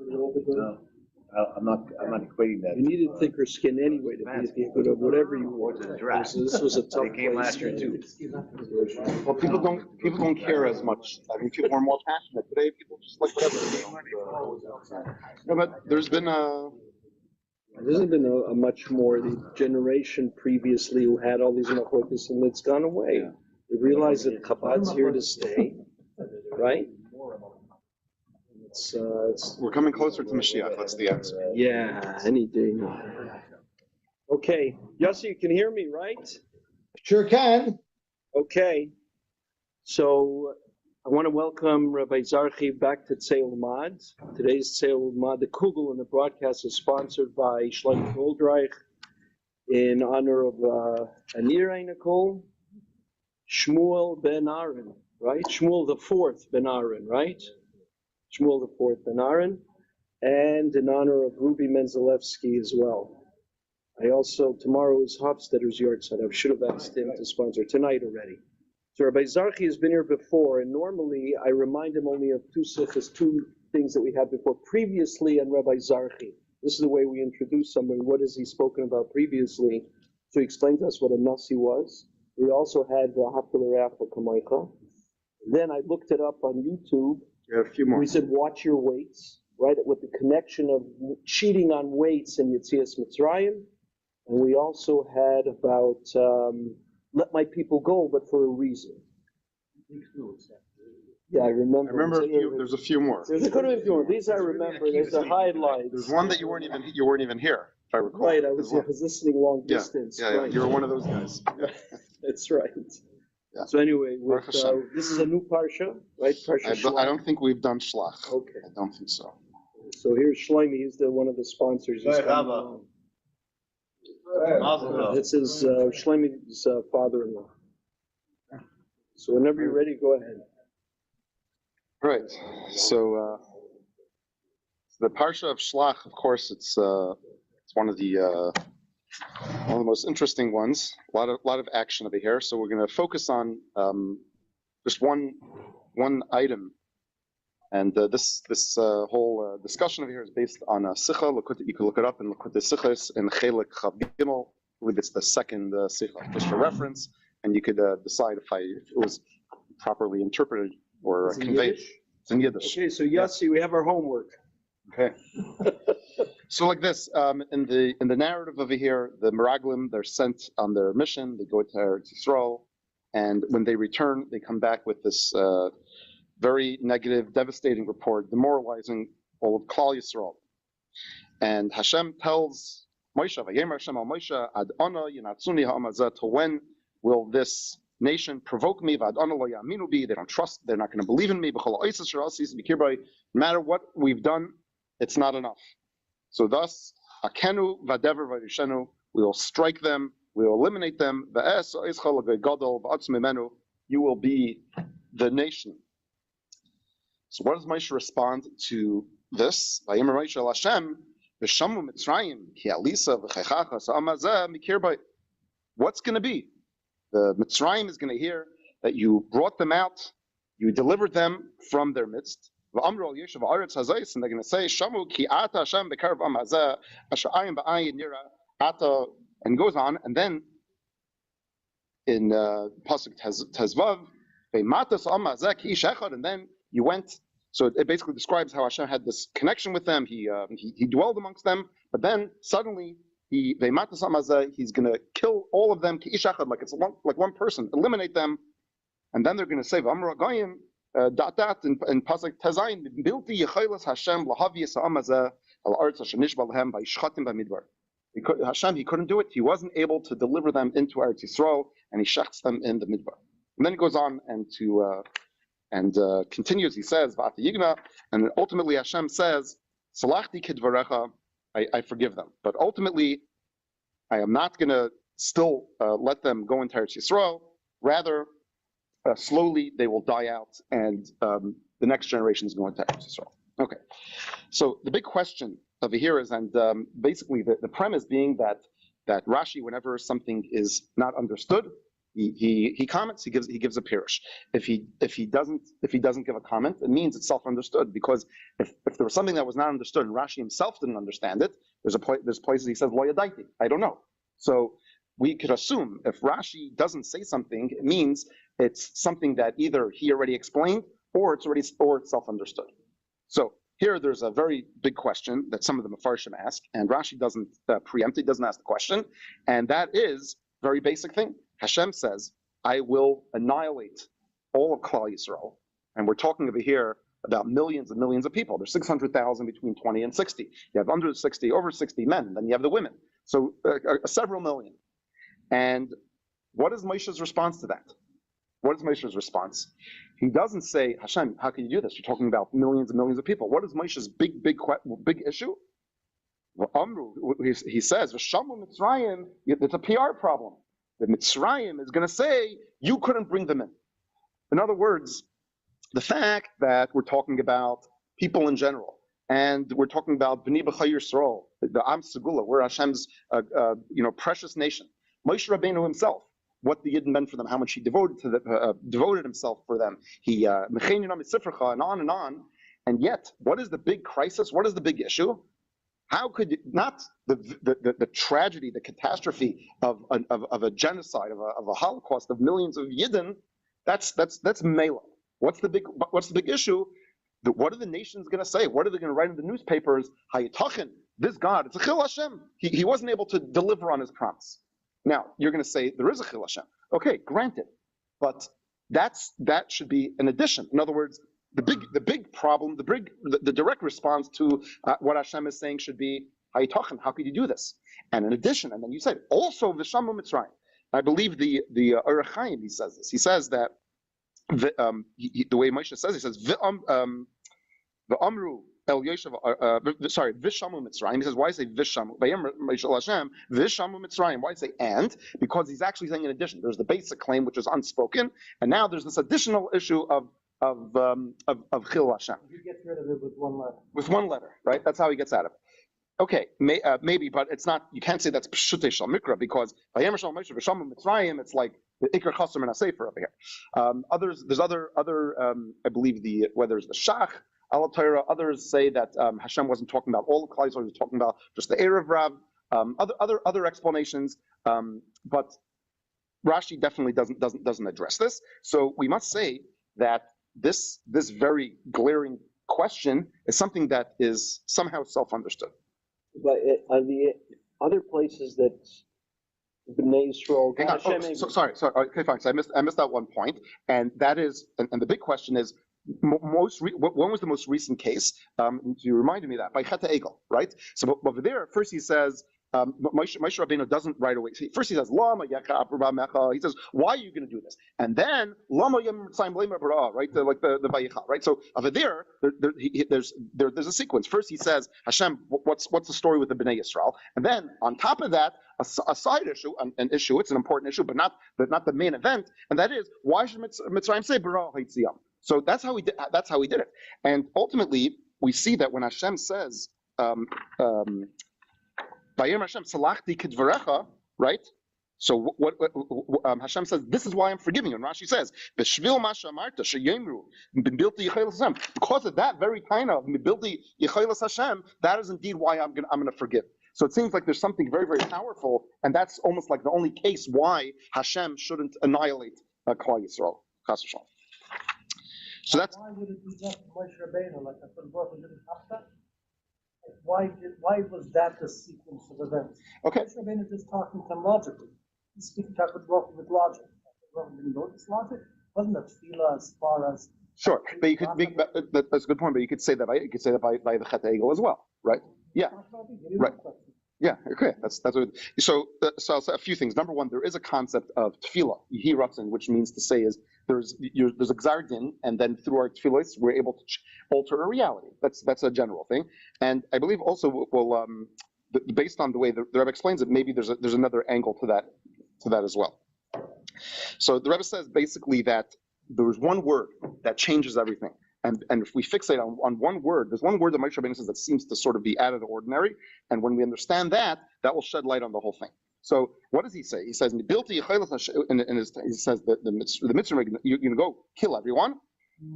No, I'm not equating that. You needed thicker skin anyway to be a good of whatever you wanted. This was a tough They came place. last year too. Well, people don't care as much. I mean, people are more passionate today. People just like whatever. No, but there's been a much more the generation previously who had all these machlokas and it's gone away. Yeah. They realize that Chabad's here to stay, right? we're coming closer to Mashiach. That's the answer. Yeah, any day now. Okay, Yossi, you can hear me, right? Sure can. Okay, so I want to welcome Rabbi Zarchi back to Tzeh ulmad. Today's Tzeh ulmad, the Kugel and the broadcast is sponsored by Shlach in honor of Anir Nicole, Shmuel ben Aaron, right? Shmuel the fourth ben Aaron, right? Shmuel the fourth ben Aaron, and in honor of Ruby Menzalewski as well. I also, tomorrow is Hofstadter's yahrzeit. I should have asked him to sponsor tonight already. So Rabbi Zarchi has been here before, and normally I remind him only of two things that we had before. Previously on Rabbi Zarchi, this is the way we introduce somebody. What has he spoken about previously? So he explained to us what a nasi was. We also had the Haftalah Kamoicha. Then I looked it up on YouTube. We have a few more. We said, watch your weights, right? With the connection of cheating on weights in Yetzias Mitzrayim. And we also had about let my people go, but for a reason. Yeah, I remember. There's a few more. There could have been a few more. These I remember. There's a highlight. There's one that you weren't even here, if I recall. Right, I was listening long distance. Yeah, right. You were one of those guys. Yeah. That's right. Yeah. So anyway, this is a new parsha, right? I don't think we've done Shlach. Okay. I don't think so. So here's Shlomi. He's one of the sponsors. He's coming along. This is Shlomi's father-in-law. So whenever you're ready, go ahead. Right. So the parsha of Shlach, of course, it's one of the most interesting ones. A lot of action over here. So we're going to focus on just one item, and this whole discussion over here is based on a sicha. You can look it up in Likutei Sichos in Chelik Chav Gimel. I believe it's the second sicha, just for reference, and you could decide if it was properly interpreted or conveyed. It's in Yiddish. Okay, so Yossi, we have our homework. Okay. So like this, in the narrative over here, the Meraglim, they're sent on their mission. They go to Eretz Yisrael, and when they return, they come back with this very negative, devastating report, demoralizing all of Klall Yisroel. And Hashem tells Moshe, "Vayemer Hashem al Moshe, ad ana yinatzuni ha'amazeh, to when will this nation provoke me? V'ad ana lo ya'aminu bi, they don't trust, they're not going to believe in me. B'chol ha'osos asher asis b'kir b'ay, no matter what we've done, it's not enough. So thus, akenu v'adever v'yishenu, we will strike them, we will eliminate them. V'es ha'eschal v'gadol v'atz mimenu, you will be the nation." So what does Moshe respond to this? Vayemer Moshe el Hashem, v'shamu Mitzrayim, ki alisa v'chechacha sa'amazeh mikir b'ay. What's going to be? The Mitzrayim is going to hear that you brought them out, you delivered them from their midst. And they're going to say, Shamu ki ata Hashem b'karv am hazeh, asher ayin b'ayin nira ata, and goes on. And then in pasuk Tezvav, ve'matas am hazeh ki ish echad, and then you went. So it basically describes how Hashem had this connection with them. He dwelled amongst them, but then suddenly he's going to kill all of them, like it's one person, eliminate them, and then they're going to say, in pasuk Tezayin, bilti yecholos Hashem lahaviyas ha'amazeh al artz asher nishba lehem vayishchatim b'midbar. Hashem, he couldn't do it. He wasn't able to deliver them into Eretz Yisrael, and he shechts them in the midbar. And then he goes on and continues. He says, "V'ata yigna," and ultimately Hashem says, "Salachti kidvarecha," I forgive them. But ultimately, I am not going to still let them go into Eretz Yisrael. Rather, slowly they will die out, and the next generation is going to Eretz Yisrael. Okay. So the big question over here is, and basically the premise being that Rashi, whenever something is not understood, He comments. He gives a pirush. If he doesn't give a comment, it means it's self-understood. Because if there was something that was not understood and Rashi himself didn't understand it, there's places he says lo yadaiti. I don't know. So we could assume if Rashi doesn't say something, it means it's something that either he already explained or it's self-understood. So here there's a very big question that some of the Mefarshim ask, and Rashi doesn't preempt. He doesn't ask the question, and that is a very basic thing. Hashem says, I will annihilate all of Klall Yisroel. And we're talking over here about millions and millions of people. There's 600,000 between 20 and 60. You have under 60, over 60 men, then you have the women. So several million. And what is Moshe's response to that? What is Moshe's response? He doesn't say, Hashem, how can you do this? You're talking about millions and millions of people. What is Moshe's big issue? He says, V'shamu Mitzrayim, it's a PR problem. The Mitzrayim is going to say, you couldn't bring them in. In other words, the fact that we're talking about people in general, and we're talking about B'nai B'chai Yisrael, the Am Segula, we're Hashem's precious nation. Moshe Rabbeinus himself, what the Yiddin meant for them, how much he devoted himself for them. He and on. And yet, what is the big crisis? What is the big issue? How could not the tragedy, the catastrophe of a genocide, of a Holocaust of millions of Yiddin? That's Mela. What's the big issue? What are the nations going to say? What are they going to write in the newspapers? Hayitachin, this God, it's a Chil Hashem. He wasn't able to deliver on his promise. Now you're going to say there is a Chil Hashem. Okay, granted, but that should be an addition. In other words, the big problem, the direct response to what Hashem is saying should be, how could you do this? And in addition, and then you said, also V'shamu Mitzrayim. I believe the Orach Chaim, he says this. He says that, the way Moshe says, he says, V'amru El Yoshev, V'shamu Mitzrayim. He says, why say V'shamu? V'shamu Mitzrayim. Why say and? Because he's actually saying in addition. There's the basic claim, which is unspoken, and now there's this additional issue of Chil Hashem. He gets rid of it with one letter. With one letter, right? That's how he gets out of it. Okay, maybe, but it's not. You can't say that's Pshutei Shal Mikra because Vayemer Shal Moshe V'Shamu Mitzrayim. It's like the Iker Chasam and Asefer over here. There's other. I believe whether it's the Shlach, Al Torah. Others say that Hashem wasn't talking about all of Klall Yisroel. He was talking about just the Erev Rav. Other explanations, but Rashi definitely doesn't address this. So we must say that this very glaring question is something that is somehow self-understood. But on the other places that B'nai Yisrael, sorry. Okay, fine. So I missed that one point, and that is, and the big question is, when was the most recent case? You reminded me of that by Chet Egel, right? So over there, first he says. Moshe Rabbeinu doesn't right away. First he says, Lama Yeka Abraham Mecha. He says, why are you going to do this? And then Lama Yem Tzayim Blema Bara, right? Like the Vayicha, right? So over there's a sequence. First he says, Hashem, what's the story with the Bnei Yisrael? And then on top of that, a side issue, an issue. It's an important issue, but not the main event. And that is, why should Mitzrayim say Bara Haitziyam? So that's how he did it. And ultimately, we see that when Hashem says. Hashem salachti kidvarecha, right? So what Hashem says, this is why I'm forgiving you. And Rashi says, B'shvil masha amarta sheyemru b'bilti yichaylas Hashem. Because of that very kind of b'bilti yichaylas Hashem, that is indeed why I'm gonna forgive. So it seems like there's something very, very powerful, and that's almost like the only case why Hashem shouldn't annihilate Klall Yisroel. So that's. Why would it be just Moshe Rabbeinus like that? Didn't have that? Why was that the sequence of events? Okay. Moshe Rabbeinus is just talking to him logically. He's speaking with logic. Didn't notice logic? Wasn't that tefillah as far as? Sure, but you could. That's a good point. But you could say that by the Chet Egel as well, right? Yeah. Right. Yeah. Okay. That's what. So I'll say a few things. Number one, there is a concept of tefillah, Yehi Ratzon, which means to say is there's a gzar din, and then through our tefillahs we're able to alter a reality. That's a general thing, and I believe also based on the way the Rebbe explains it, maybe there's another angle to that as well. So the Rebbe says basically that there's one word that changes everything. And if we fixate on one word, there's one word that Moshe Rabbeinus says that seems to sort of be out of the ordinary. And when we understand that, that will shed light on the whole thing. So what does he say? He says, he says that the mitzvah, you're going to go kill everyone,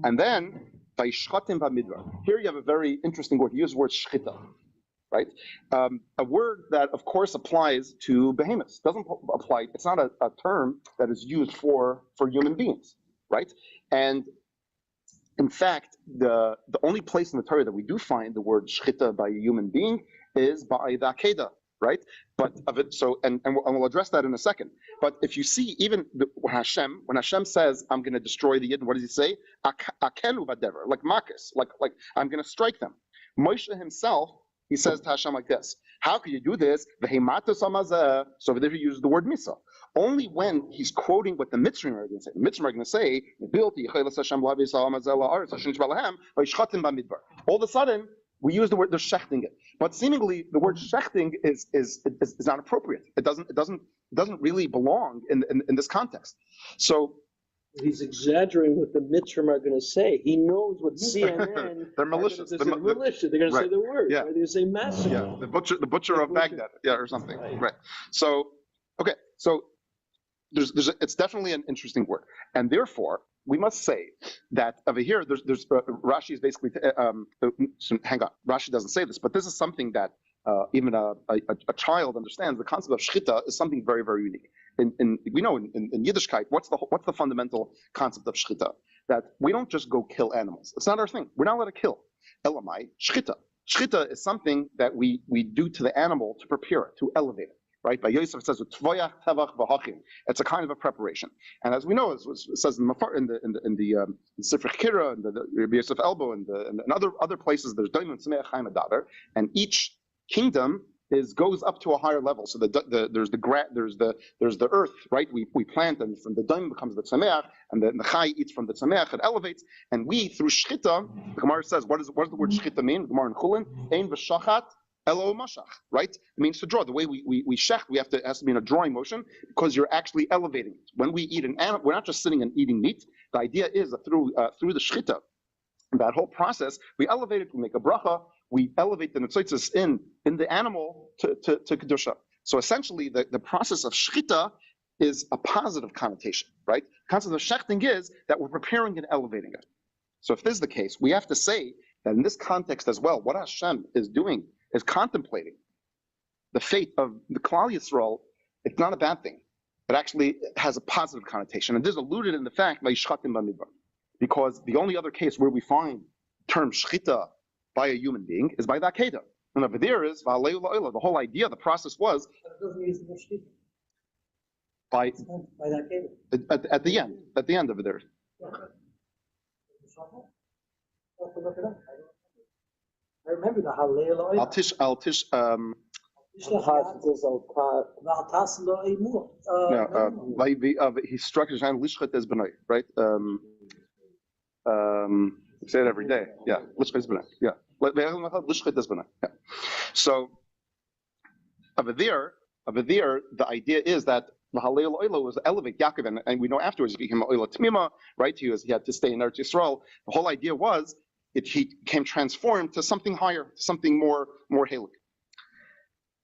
and then here you have a very interesting word. He uses the word shchita, right? A word that, of course, applies to behemoths. Doesn't apply. It's not a term that is used for human beings, right? And in fact, the only place in the Torah that we do find the word shchita by a human being is by the Akedah, right? But of it, so and we'll address that in a second. But if you see, even when Hashem says, "I'm going to destroy the Yiddin," what does he say? Akelu vadever, like Makis, like I'm going to strike them. Moshe himself, he says to Hashem like this: "How can you do this?" So over there he uses the word misa. Only when he's quoting what the Mitzrayim are going to say. The Mitzrayim are going to say, all of a sudden, we use the word, they're shechting it. But seemingly, the word shechting is not appropriate. It doesn't really belong in this context. So he's exaggerating what the Mitzrayim are going to say. He knows what CNN. They're malicious. They're malicious. They're going to say the word. Yeah. Right? They're going to say massacre. Yeah. The butcher of Baghdad. Yeah, or something. Right. So, okay. So it's definitely an interesting word, and therefore we must say that over here there's Rashi is basically hang on. Rashi doesn't say this, but this is something that even a child understands. The concept of shchita is something very, very unique. We know in Yiddishkeit, what's the fundamental concept of shchita? That we don't just go kill animals. It's not our thing. We're not allowed to kill. Elamai shchita. Shchita is something that we do to the animal to prepare it, to elevate it. Right? By Yosef it says it's a kind of a preparation, and as we know, as it says in the Sifrei Kira and the Rabbi Yosef Elbow and other places, there's Daim and Sameach Chaim Adaver, and each kingdom goes up to a higher level. So there's the earth, right? We plant, and from the Daim becomes the Sameach, and the Chai eats from the Sameach, it elevates, and we through Shchita, the Gemara says, what does the word Shchita mean? The Gemara in Chulin, Ein v'shachat Elo mashach, right? It means to draw. The way we shech, it has to be in a drawing motion because you're actually elevating it. When we eat an animal, we're not just sitting and eating meat. The idea is that through the shchita, that whole process, we elevate it, we make a bracha, we elevate the netzotzos in the animal to kedusha. So essentially, the process of shchita is a positive connotation, right? The concept of shechting is that we're preparing and elevating it. So if this is the case, we have to say that in this context as well, what Hashem is doing is contemplating the fate of the Klall Yisroel. It's not a bad thing. It actually has a positive connotation. And this is alluded in the fact by Shchatim Bamidbar. Because the only other case where we find the term shchita by a human being is by the Akedah. And over there is, the whole idea, the process was, It doesn't use the word shchita. by the Akedah. at the end over there. I remember the Hallel Oilam. He structures and lishchet is benay, right? We say it every day. Yeah, lishchet is benay. Yeah, lishchet is benay. Yeah. So over there, the idea is that the Hallel Oila was elevate Yaakov, and we know afterwards he became Oila Tmima, right? He had to stay in Eretz Yisrael. The whole idea was he became transformed to something higher, to something more halik.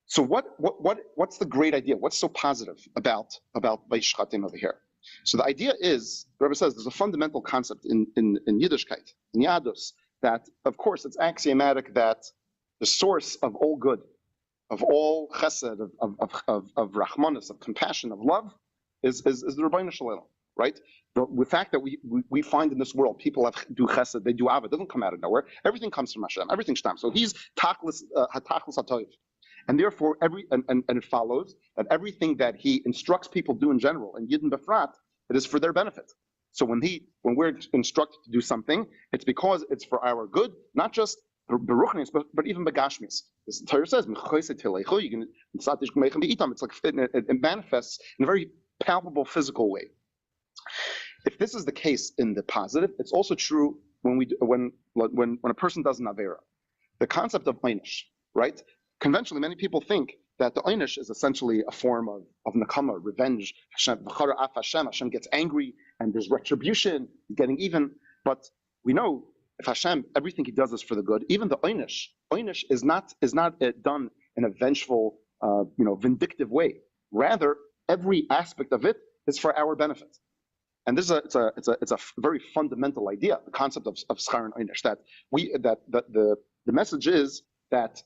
So what's the great idea? What's so positive about Vaishchatim over here? So the idea is, the Rebbe says, there's a fundamental concept in Yiddishkeit, in Yadus, that of course it's axiomatic that the source of all good, of all chesed, of rachmanis, of compassion, of love, is the Rabbeinu Shalom, right? The fact that we find in this world people do chesed, they do avah, it doesn't come out of nowhere. Everything comes from Hashem. Everything's shtam. So he's tachlis hatoiv, and therefore and it follows that everything that he instructs people do in general, and Yiddin befrat, it is for their benefit. So when we're instructed to do something, it's because it's for our good, not just beruchnis, but even begashmis. The Torah says, it's like it manifests in a very palpable physical way. If this is the case in the positive, it's also true when a person does an avera. The concept of einish, right? Conventionally, many people think that the einish is essentially a form of nakama, revenge. Hashem gets angry and there's retribution, getting even. But we know if Hashem, everything he does is for the good. Even the einish is not done in a vengeful, vindictive way. Rather, every aspect of it is for our benefit. And this is it's a very fundamental idea, the concept of schar and einish, that the message is that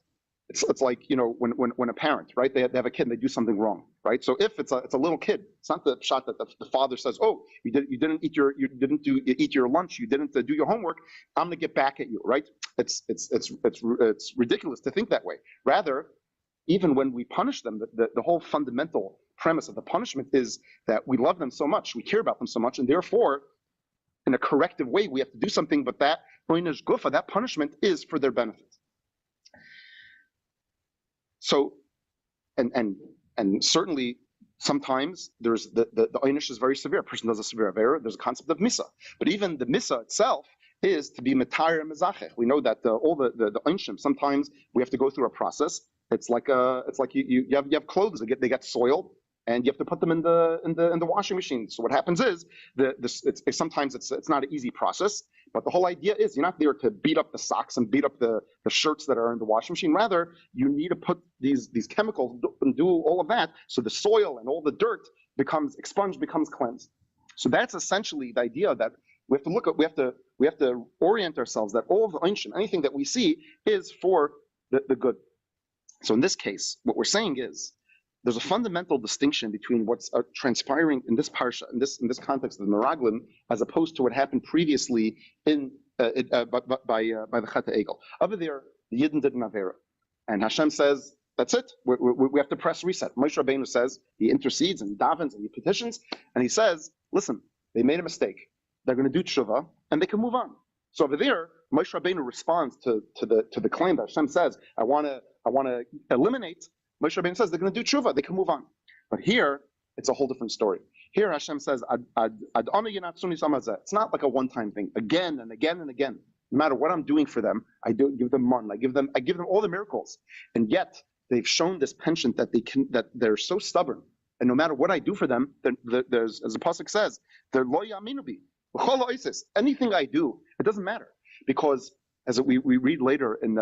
it's like, when a parent, right, they have a kid and they do something wrong, right? So if it's a little kid, it's not the shot that the father says, oh, you didn't eat your lunch, you didn't do your homework, I'm gonna get back at you, right? It's ridiculous to think that way. Rather, even when we punish them, the whole fundamental premise of the punishment is that we love them so much, we care about them so much, and therefore, in a corrective way, we have to do something, but that oinish gufa, that punishment is for their benefit. So, and certainly, sometimes there's the oinish is very severe. A person does a severe avera, there's a concept of misa. But even the misa itself is to be metayr mezachech. We know that all the onishim, sometimes we have to go through a process. It's like you have clothes they get soiled, and you have to put them in the washing machine. So what happens is sometimes it's not an easy process, but the whole idea is you're not there to beat up the socks and beat up the shirts that are in the washing machine. Rather, you need to put these chemicals and do all of that so the soil and all the dirt becomes expunged, becomes cleansed. So that's essentially the idea that we have to orient ourselves that all of the onshim, anything that we see, is for the good. So in this case, what we're saying is there's a fundamental distinction between what's transpiring in this parsha, in this context of the Meraglim, as opposed to what happened previously by the Chet Egel. Over there, the Yiddin did an avera, and Hashem says, "That's it. We have to press reset." Moshe Rabbeinus says he intercedes and he davens and he petitions, and he says, "Listen, they made a mistake. They're going to do tshuva, and they can move on." So over there, Moshe Rabbeinu responds to the claim that Hashem says, I want to eliminate. Moshe Rabbeinu says they're going to do tshuva, they can move on. But here, it's a whole different story. Here Hashem says, it's not like a one-time thing. Again and again and again, no matter what I'm doing for them, I give them man, I give them all the miracles. And yet, they've shown this penchant that they're so stubborn. And no matter what I do for them, there's, as the pasuk says, they're lo ya'aminu bi. Anything I do, it doesn't matter, because as we read later in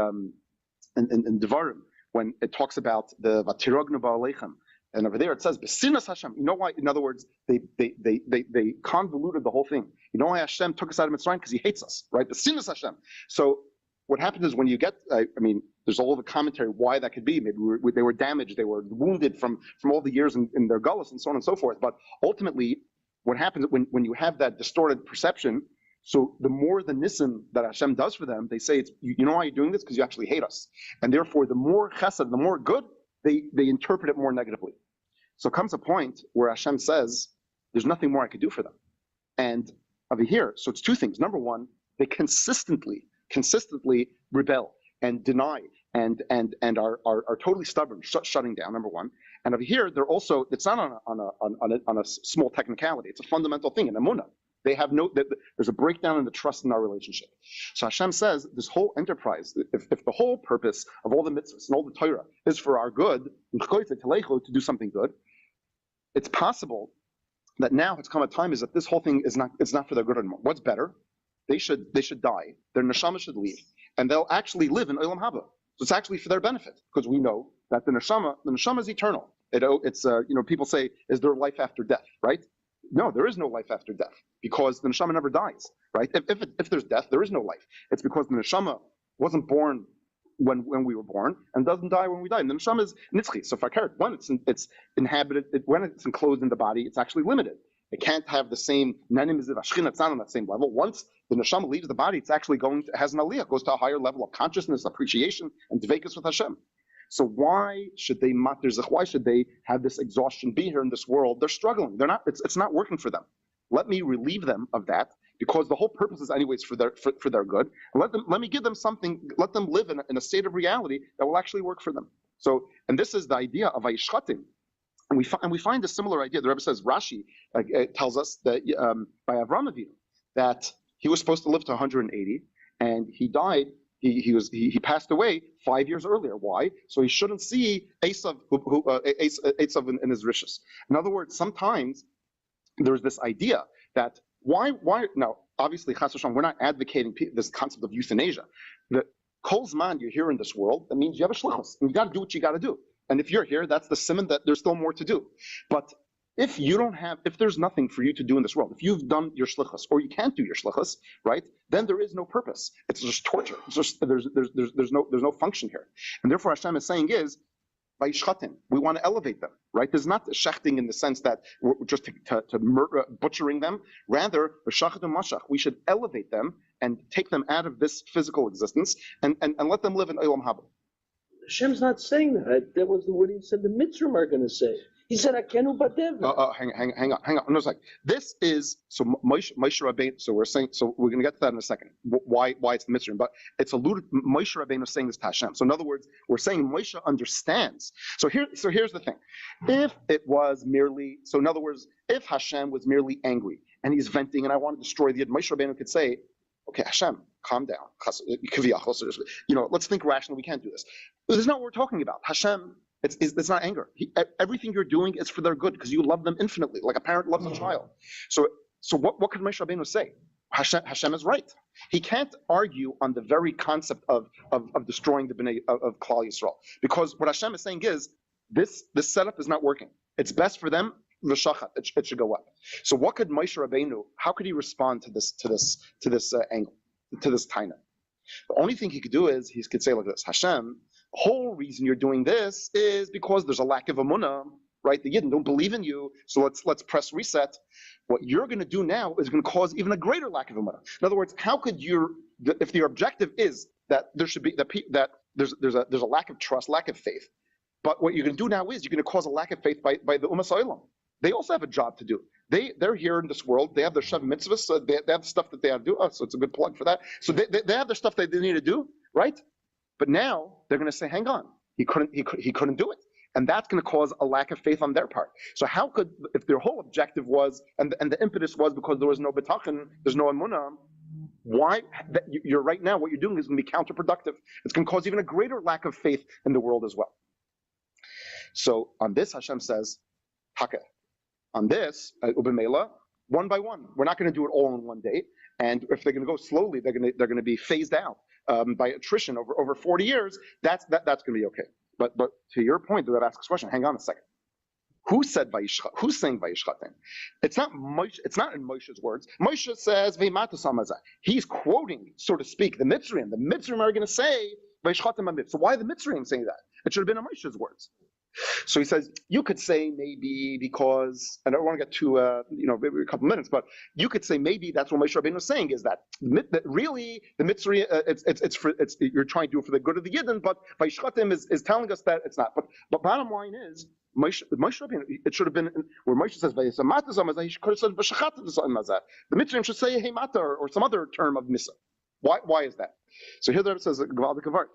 Devarim, when it talks about the vatirognu ba'aleichem, and over there it says b'sinas Hashem. You know why? In other words, they convoluted the whole thing. You know why Hashem took us out of Mitzrayim? Because He hates us, right? B'sinas Hashem. So what happens is when you get, there's all the commentary why that could be. Maybe they were damaged, they were wounded from all the years in their gullus and so on and so forth. But ultimately, what happens when you have that distorted perception, so the more the nisim that Hashem does for them, they say, you know why you're doing this? Because you actually hate us. And therefore, the more chesed, the more good, they interpret it more negatively. So comes a point where Hashem says, there's nothing more I could do for them. And over here, so it's two things. Number one, they consistently rebel and deny and are totally stubborn, shutting down, number one. And over here, they're also, it's not on a small technicality, it's a fundamental thing in Emunah. They have there's a breakdown in the trust in our relationship. So Hashem says this whole enterprise, if the whole purpose of all the mitzvahs and all the Torah is for our good, to do something good, it's possible that now it's come a time is that this whole thing is not for their good anymore. What's better? They should die. Their neshama should leave, and they'll actually live in Oilam Habah. So it's actually for their benefit, because we know that the neshama is eternal. It's people say, is there life after death, right? No, there is no life after death, because the neshama never dies, right? If there's death, there is no life. It's because the neshama wasn't born when we were born and doesn't die when we die. And the neshama is nitzchi. So when it's inhabited, when it's enclosed in the body, it's actually limited. It can't have the same nanim as ashchina. It's not on that same level. Once the neshama leaves the body, it's actually has an aliyah, goes to a higher level of consciousness, appreciation, and dveikus with Hashem. So why should they why should they have this exhaustion be here in this world? They're struggling. They're not. It's not working for them. Let me relieve them of that, because the whole purpose is anyways for their good. And let me give them something. Let them live in a state of reality that will actually work for them. So, and this is the idea of Ayishchatim. And we find a similar idea. The Rebbe says, Rashi tells us that by Avraham Avinu, that he was supposed to live to 180, and he died. He passed away 5 years earlier. Why? So he shouldn't see Esav in his riches. In other words, sometimes there's this idea that why now, obviously, Chas v'shalom, we're not advocating this concept of euthanasia. The kol zman you're here in this world, that means you have a shlichus, and you got to do what you got to do. And if you're here, that's the siman that there's still more to do. But if there's nothing for you to do in this world, if you've done your shlichus or you can't do your shlichus, right, then there is no purpose. It's just torture. It's just, there's no function here. And therefore Hashem is saying is, Vayishchatim, we want to elevate them, right? There's not shechting in the sense that we're just to murder, butchering them. Rather, we should elevate them and take them out of this physical existence and let them live in Oilam Habah. Hashem's not saying that. That was the word he said the Mitzrim are going to say. He said, "Akenu badev." Hang on. No, it's like this is so Moshe Rabbeinus. So we're going to get to that in a second. Why it's the Mitzrayim, but it's alluded. Moshe Rabbeinus saying this to Hashem. So in other words, we're saying Moshe understands. So here's the thing. If it was merely, so in other words, if Hashem was merely angry and he's venting and I want to destroy the Yiddin, Moshe Rabbeinus could say, "Okay, Hashem, calm down. Let's think rationally. We can't do this." This is not what we're talking about. Hashem. It's not anger. Everything you're doing is for their good because you love them infinitely, like a parent loves a child. So what could Moshe Rabbeinus say? Hashem is right. He can't argue on the very concept of destroying the Bnei of Klall Yisroel, because what Hashem is saying is this setup is not working. It's best for them. L'shachat, it should go up. So what could Moshe Rabbeinu? How could he respond to this angle, to this taina? The only thing he could do is he could say like this: Hashem, the whole reason you're doing this is because there's a lack of Emunah, right? The Yiddin don't believe in you, so let's press reset. What you're going to do now is going to cause even a greater lack of Emunah. In other words, how could if your objective is that there should be that there's a lack of trust, lack of faith, but what you're going to do now is you're going to cause a lack of faith by the Oilam. They also have a job to do. They're here in this world. They have their Shav mitzvahs. So they have stuff that they have to do. Oh, so it's a good plug for that. So they have their stuff that they need to do, right? But now they're going to say, hang on, he couldn't do it. And that's going to cause a lack of faith on their part. So how could, if their whole objective was, and the impetus was because there was no betachin, there's no emunah, why, you're right now, what you're doing is going to be counterproductive. It's going to cause even a greater lack of faith in the world as well. So on this, Hashem says, Taka. On this, Ubimela, one by one. We're not going to do it all in one day. And if they're going to go slowly, they're going to be phased out by attrition over 40 years. That's going to be okay. But to your point, that asks a question. Hang on a second. Who said Vayishchat? Who's saying Vayishchatim? It's not Moshe. It's not in Moshe's words. Moshe says Veimatasamaza. He's quoting, so to speak, the Mitzrayim. The Mitzrayim are going to say Vayishchatim Amid. So why are the Mitzrayim saying that? It should have been in Moshe's words. So he says, you could say maybe because, and I don't want to get too, maybe a couple minutes, but you could say maybe that's what Moshe Rabbeinus was saying, is that really the Mitzri, you're trying to do it for the good of the Yiddin, but Vayishchatim is telling us that it's not. But bottom line is, Moshe Rabbeinus, it should have been where Moshe says Vayisamata, he could have said V'shachata Mazat. The Mitzrayim should say Hey Mata or some other term of Misa. Why is that? So here the Rebbe says Gvaldik Avart,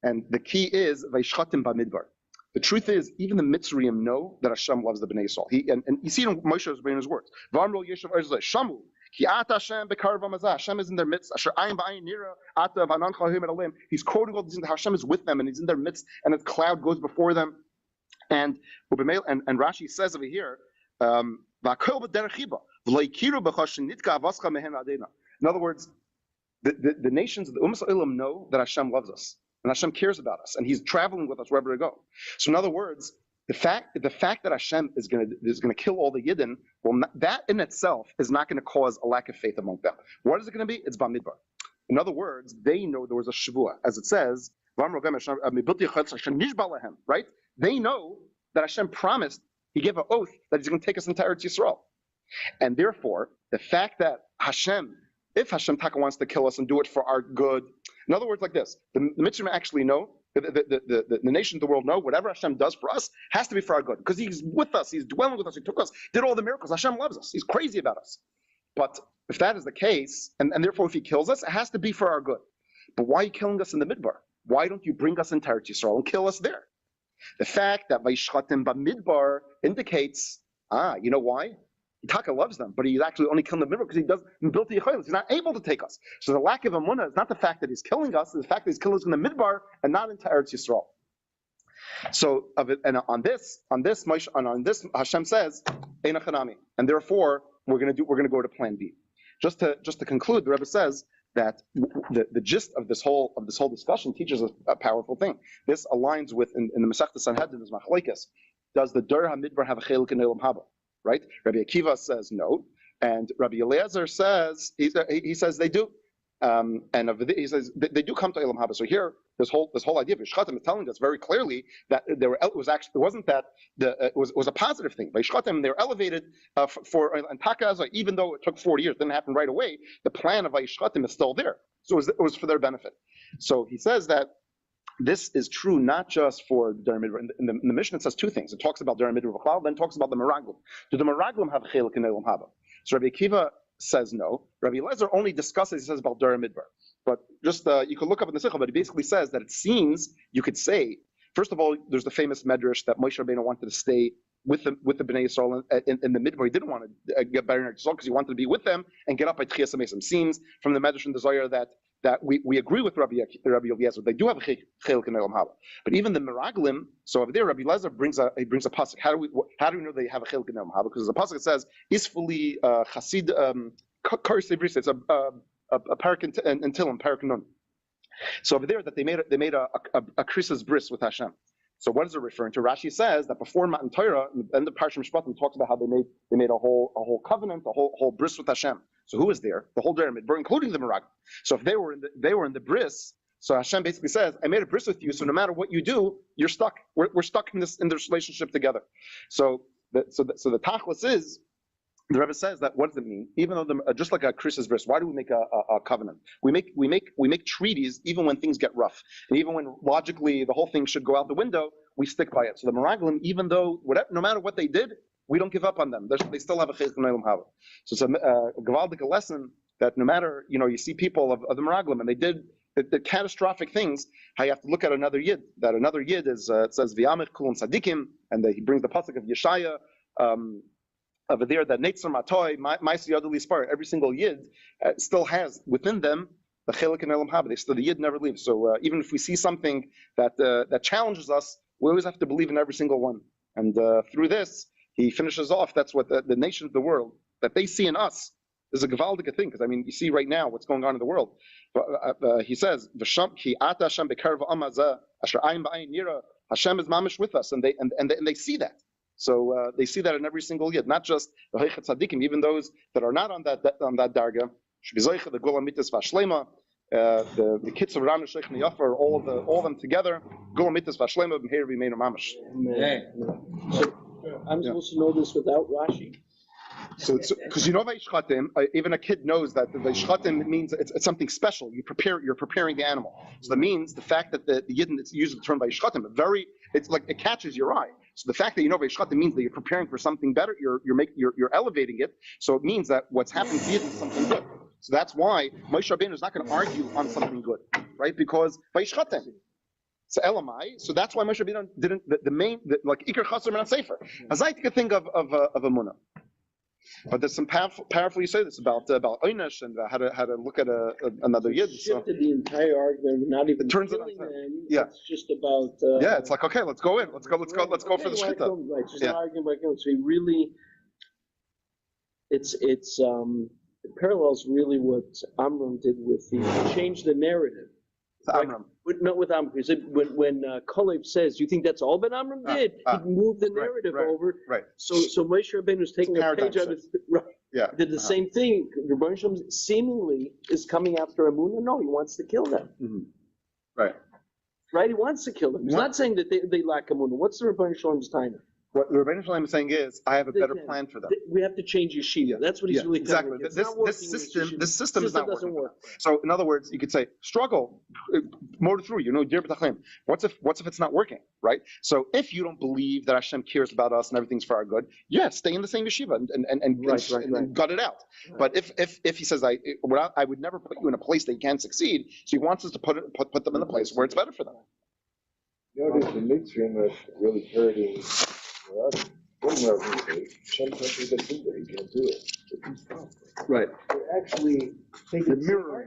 and the key is Vayishchatim Bamidbar. The truth is, even the Mitzrayim know that Hashem loves the Bnei Yisrael. And you see it in Moshe Rabbeinu's words. Shamu, ki ata Hashem bekar v'mazah. Hashem is in their midst. Asher ayin b'ayin nira ata v'anan chahim et alim. He's quoting all these. Hashem is with them, and He's in their midst, and a cloud goes before them. And Rashi says over here, in other words, the nations of the Umas Oilam know that Hashem loves us. And Hashem cares about us, and He's traveling with us wherever we go. So in other words, the fact that Hashem is going to kill all the Yiddin, that in itself is not going to cause a lack of faith among them. What is it going to be? It's Bamidbar. In other words, they know there was a Shavua, as it says, right? They know that Hashem promised, He gave an oath that He's going to take us into Eretz Yisrael. And therefore, the fact that if Hashem Taka wants to kill us and do it for our good, in other words, like this, the Mitzrayim actually know, the nations of the world know, whatever Hashem does for us has to be for our good, because He's with us, He's dwelling with us, He took us, did all the miracles. Hashem loves us, He's crazy about us. But if that is the case, and therefore if He kills us, it has to be for our good. But why are you killing us in the Midbar? Why don't you bring us into Eretz Yisrael and kill us there? The fact that Vayishchatim Bamidbar indicates, you know why? Taka loves them, but He's actually only killing the Midbar because He doesn't build the Yichayim. He's not able to take us. So the lack of Emunah is not the fact that He's killing us, it's the fact that He's killing us in the Midbar and not into Eretz Yisrael. So on this Hashem says, Eina Chanami, and therefore we're going to go to Plan B. Just to conclude, the Rebbe says that the gist of this whole discussion teaches us a powerful thing. This aligns with in the Masechta Sanhedrin, is Machlekes. Does the Dur HaMidbar have a chelik in Oilam Habah? Right? Rabbi Akiva says no, and Rabbi Eliezer says he says they do. He says they do come to Oilam Habah. So here, this whole idea of Yishchatim is telling us very clearly that it was a positive thing. By Yishchatim, they were elevated for Antaka, even though it took 40 years, it didn't happen right away. The plan of Yishchatim is still there, so it was for their benefit. So he says that this is true not just for the Dara Midbar. In the Mishnah, it says two things. It talks about Dara Midbar v'Klal, then talks about the Meraglim. Do the Meraglim have chelik in Oilam Habah? So Rabbi Akiva says no. Rabbi Eliezer only discusses, he says about Dara Midbar. But just, you could look up in the Sikha, but he basically says that it seems, you could say, first of all, there's the famous medrash that Moshe Rabbeinus wanted to stay with the Bnei Yisrael in the Midbar. He didn't want to get buried in Yisrael because he wanted to be with them and get up at Tchias HaMesim. Seems from the medrash and the Zohar that we agree with Rabbi Eliezer. They do have a chelik in Oilam Habah. But even the Meraglim, so over there, Rabbi Eliezer brings a pasuk. How do we know they have a chelik in Oilam Habah? Because the pasuk it says, "Isfuli chasid kar sebris." It's a parak in Tilim, parak nun. So over there, that they made a Chris's bris with Hashem. So what is it referring to? Rashi says that before Matan Torah, and the Parsha Mishpatim talks about how they made a whole covenant, a whole bris with Hashem. So who was there? The whole Dara Midbar, including the Meraglim. So if they were in the bris, so Hashem basically says, I made a bris with you, so no matter what you do, you're stuck. We're stuck in this relationship together. So the tachlis is, the Rebbe says that what does it mean? Even though just like a Chris's bris, why do we make a covenant? We make treaties even when things get rough, and even when logically the whole thing should go out the window, we stick by it. So the Meraglim, even though no matter what they did, we don't give up on them. They still have a chelik in Oilam Habah. So it's a gewaldige lesson that no matter you see people of the Meraglim and they did the catastrophic things, how you have to look at another Yid. That another Yid is it says v'yamich kulon tzadikim, and he brings the pasuk of Yeshaya. Over there, that Neitzer Matoy, Ma'aseh Yaduli Spar, every single Yid still has within them the chelik in Oilam Habah. The Yid never leaves. So even if we see something that challenges us, we always have to believe in every single one. And through this, he finishes off. That's what the nations of the world that they see in us is a gewaldige thing. Because you see right now what's going on in the world. He says, Hashem is mamish with us, and they see that. So they see that in every single Yid, not just the Heichot Tzadikim, even those that are not on that darga. Shbizoicha, the Gola Mitzvah Vashlema, the kids of Ram Sheikh Niyafar, all of them together. Gola Mitzvah Vashlema, B'meir B'meinu Mamash. So I'm supposed to know this without Rashi. So because Vayishchatim, even a kid knows that the Vayishchatim means it's something special. You're preparing the animal. So that means the fact that the Yiddin uses the term Vayishchatim, it's like it catches your eye. So the fact that Vayishchatim means that you're preparing for something better. You're elevating it. So it means that what's happening to Yiddin is something good. So that's why Moshe Rabbeinus is not going to argue on something good, right? Because Vayishchatim. So Elamai. So that's why Moshe Rabbeinus didn't like Iker Chaser and Sefer. As I think of Emunah. But there's some powerful you say this about Einish and how to look at another Yid. Shifted the entire argument, not even turns it yeah. It's just about it's like okay, let's go in. Let's go for the shita. Right, just an argument. So really, it parallels really what Amram did with change the narrative. Amram. Not with Amram. When Kalev says, "Do you think that's all that Amram did?" He moved the narrative over. Right. So Moshe Rabbeinus was taking a page out of did the same thing. Rabbi Shalom seemingly is coming after Emunah. No, he wants to kill them. Mm-hmm. Right. Right. He wants to kill them. He's not saying that they lack Emunah. What's the Rabbi Shalom's time? What the Rabbi Shalom is saying is, I have a better plan for them. We have to change yeshiva. That's what he's really exactly. This system is not working. So, in other words, you could say, struggle, motor through. Dear B'tachlim. What's if it's not working, right? So, if you don't believe that Hashem cares about us and everything's for our good, stay in the same yeshiva and gut it out. Right. But if he says, I would never put you in a place that you can't succeed, so he wants us to put them in a place where it's better for them. There's the midstream of really hurting. Some countries that do that, you can't do it. Right. They're actually the mirror,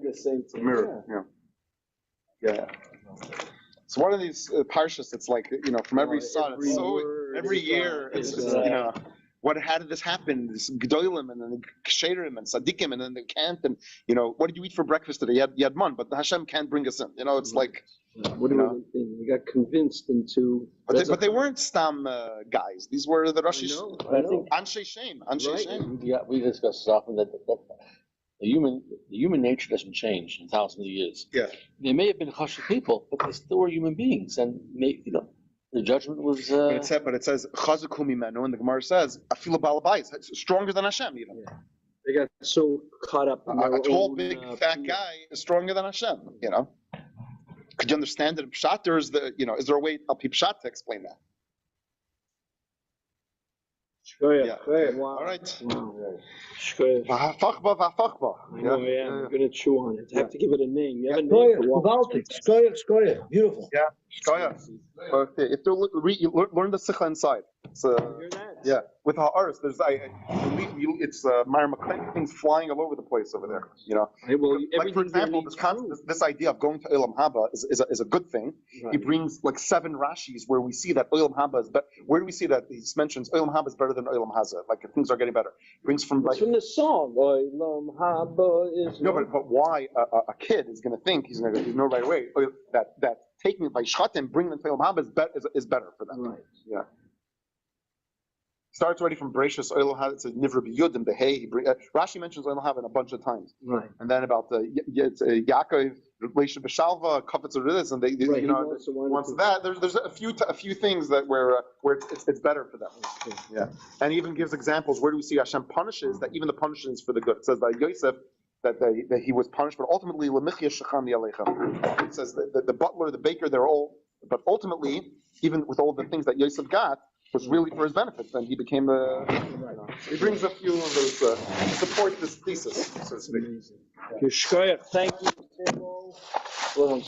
the same thing. Yeah. It's one of these parshas. It's like from every son. It's so every year. It's how did this happen? This Gdolim and then the Ksherim and Sadikim and then they can't. And, what did you eat for breakfast today? You had man, but Hashem can't bring us in. It's like, What do they think? They got convinced into. But they weren't Stam guys. These were the Rosh I know. Anshe Shem. Yeah, we discussed this often that the human nature doesn't change in thousands of years. Yeah. They may have been chashuv people, but they still were human beings, and the judgment was. But it says Chazuku Mimenu, and the Gemara says Afilu Balabais, it's stronger than Hashem even. Yeah. They got so caught up in their A tall, own, big, fat guy is stronger than Hashem. Could you understand it? Pshat, or is there a way Al Pshat to explain that? Yeah. Wow. All right. Shkoyach. I'm going to chew on it. I have to give it a name. You have a name for what? Shkoyach. Beautiful. Yeah, Shkoyach. Okay. If you learn the Sikha inside. Yeah, with Ha'aris, it's Myra McClain things flying all over the place over there. Like for example, this idea of going to Oilam Habah is a good thing. Right. He brings like 7 Rashis where we see that Oilam Habah is better. Where do we see that? He mentions Oilam Habah is better than Oilam Hazah. Like if things are getting better. He brings from it's from the song Oilam Habah is. No, but why a kid is going to think he's going to know right away that taking it by Shchatim, bringing them to Oilam Habah is better for them. Right. Yeah. Starts already from Bereshis Oilam Habah. It's a Nivra B'Yud Behei. Rashi mentions Oilam Habah a bunch of times. Right. And then about the Yaakov relation B'Shalva, Kafetz Uridis, and they wants that. There's a few things that where it's better for them. Okay. Yeah. And he even gives examples. Where do we see Hashem punishes that? Even the punishment is for the good. It says that Yosef that he was punished, but ultimately L'michya Shecham Yalecha. It says that the butler, the baker, they're all. But ultimately, even with all the things that Yosef got, was really for his benefit. Then he became a. He brings a few of those to support this thesis, so to speak. Thank you.